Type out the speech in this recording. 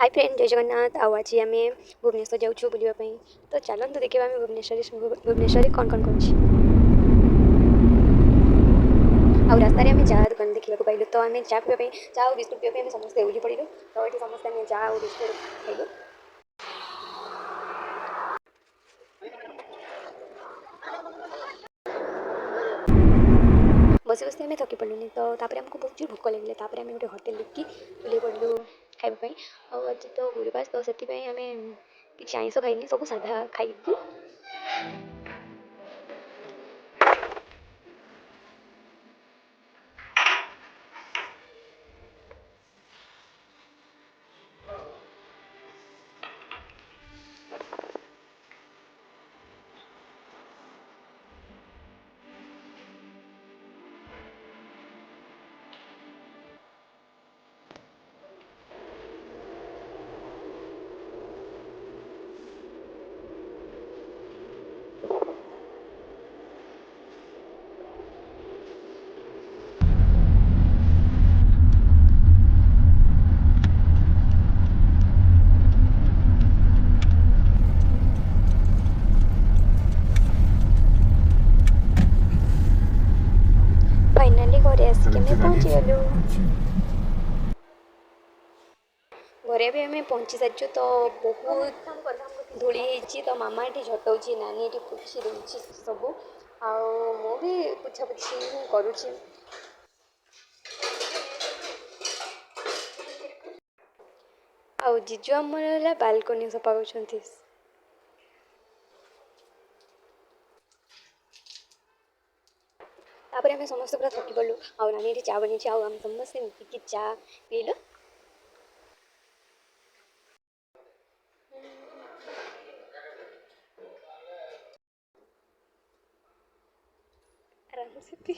Hi friend जय जगन्नाथ आज आम भुवनेश्वर जाऊँ बुलापी तो चलते देखा आम भुवनेश्वर कौन कौन कर रास्तार आम चा दुकान देखा पाइलु तो आम चा पीवा चा और बिस्कुट पीवा समस्त उठी पड़ू तो ये समस्त आम चा और बिस्कुट खाइलु। बस बस आम थकी पड़लुनि तो आमको बहुत जोर भोक लगे आम गोटे होटेल देखी बुले पड़ू खावाई आज तो गुरुवार तो से आम कि आइंस खाइनी सब साधा खाई। फाइनाली घरे आसिक पहुँची गलु घरे भी आम पहुँची सारी तो बहुत धूली होती तो मामा ये झटाऊँगी नानी ये पोछी दूसरी सब मु भी पोछा पोछी करुँची आ जीजु आमर बालकनी सफा कर तापर आम समस्त पूरा थकी पड़ू आ नानी ये चा बनी आम समस्त मिसिकी चा पीलु। आराम से पी